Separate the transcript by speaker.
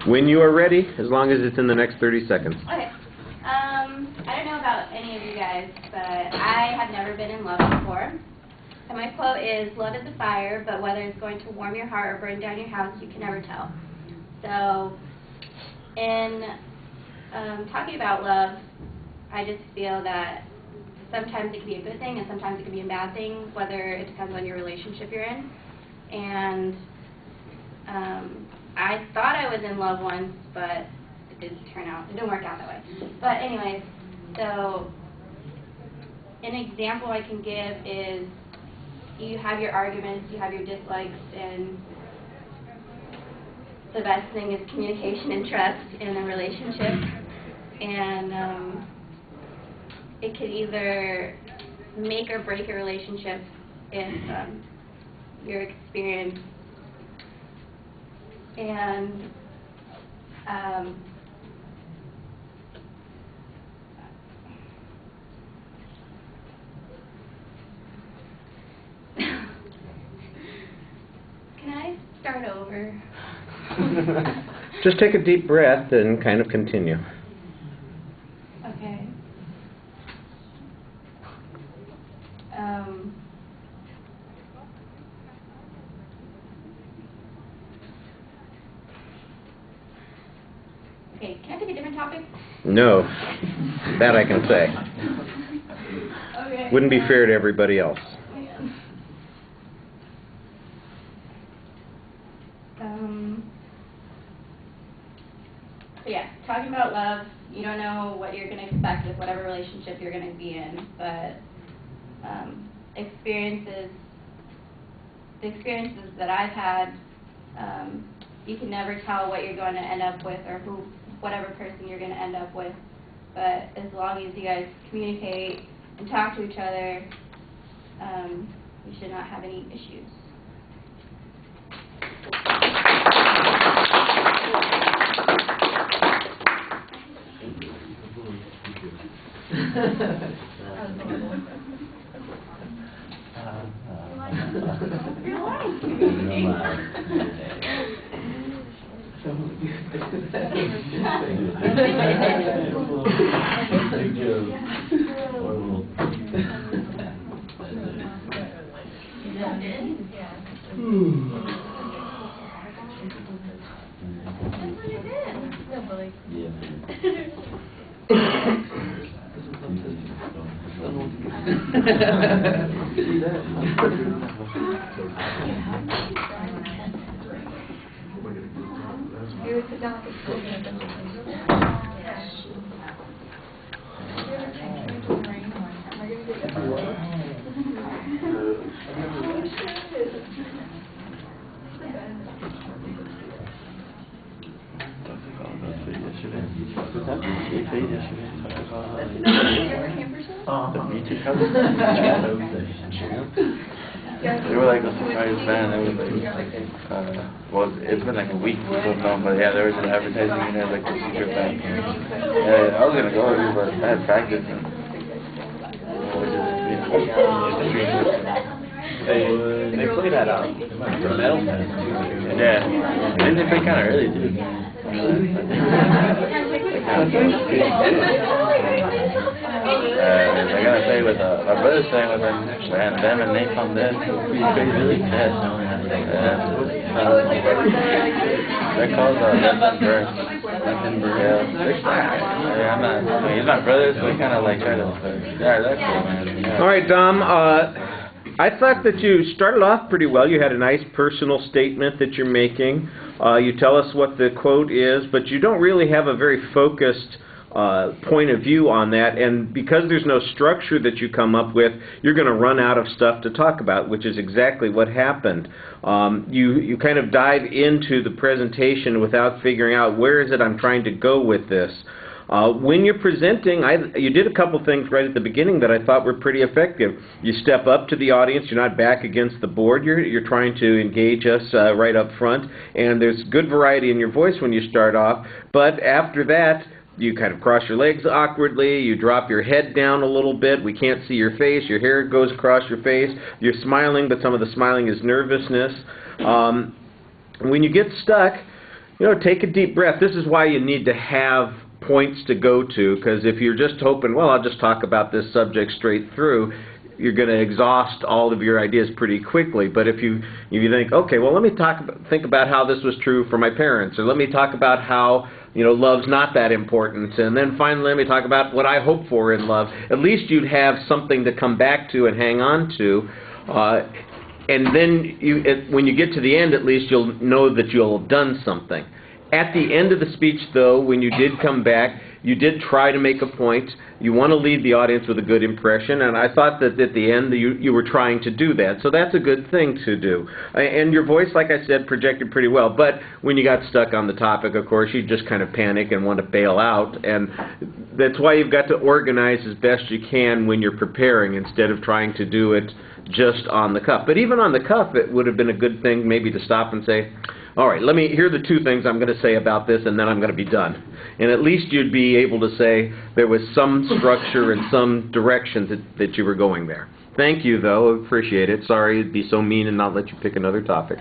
Speaker 1: When you are ready, as long as it's in the next 30 seconds.
Speaker 2: Okay. I don't know about any of you guys, but I have never been in love before. And my quote is, "Love is a fire, but whether it's going to warm your heart or burn down your house, you can never tell." So, in talking about love, I just feel that sometimes it can be a good thing and sometimes it can be a bad thing, whether it depends on your relationship you're in. And I thought I was in love once, but it didn't work out that way. But anyways, so an example I can give is you have your arguments, you have your dislikes, and the best thing is communication and trust in a relationship. And it could either make or break a relationship if your experience. And can I start over?
Speaker 1: Just take a deep breath and kind of continue.
Speaker 2: Okay. Okay, can I pick a different topic?
Speaker 1: No. That I can say.
Speaker 2: Okay.
Speaker 1: Wouldn't be fair to everybody else.
Speaker 2: So yeah, talking about love, you don't know what you're going to expect with whatever relationship you're going to be in, but the experiences that I've had, you can never tell what you're going to end up with or whatever person you're going to end up with, but as long as you guys communicate and talk to each other, you should not have any issues.
Speaker 3: They were like a surprise band. It was like, well, it's been like a week since I've known, but yeah, there was an advertising in there, like a secret band. Yeah, I was gonna go with you, but I had practice and
Speaker 4: They played at metal fest too.
Speaker 3: yeah, and they played kind of early too. I gotta say, with my brother's playing with them, and them and Nate come in, really fast. They're called Left and Burn. Yeah, I'm not. He's my brother, so we kind of like try to. Yeah, that's cool, man. Yeah.
Speaker 1: All right, Dom. I thought that you started off pretty well. You had a nice personal statement that you're making. You tell us what the quote is, but you don't really have a very focused point of view on that, and because there's no structure that you come up with, you're going to run out of stuff to talk about, which is exactly what happened. You kind of dive into the presentation without figuring out where is it I'm trying to go with this. When you're presenting, you did a couple things right at the beginning that I thought were pretty effective. You step up to the audience. You're not back against the board. You're trying to engage us right up front, and there's good variety in your voice when you start off. But after that, you kind of cross your legs awkwardly. You drop your head down a little bit. We can't see your face. Your hair goes across your face. You're smiling, but some of the smiling is nervousness. When you get stuck, take a deep breath. This is why you need to have points to go to, because if you're just hoping, well, I'll just talk about this subject straight through, you're going to exhaust all of your ideas pretty quickly. But if you think, okay, well, let me think about how this was true for my parents, or let me talk about how love's not that important, and then finally let me talk about what I hope for in love. At least you'd have something to come back to and hang on to, and then when you get to the end, at least you'll know that you'll have done something. At the end of the speech, though, when you did come back, you did try to make a point. You want to leave the audience with a good impression, and I thought that at the end you were trying to do that. So that's a good thing to do. And your voice, like I said, projected pretty well. But when you got stuck on the topic, of course, you just kind of panic and want to bail out. And that's why you've got to organize as best you can when you're preparing, instead of trying to do it just on the cuff. But even on the cuff, it would have been a good thing maybe to stop and say, all right, here are the two things I'm going to say about this, and then I'm going to be done. And at least you'd be able to say there was some structure and some direction that you were going there. Thank you, though. Appreciate it. Sorry it'd be so mean and not let you pick another topic.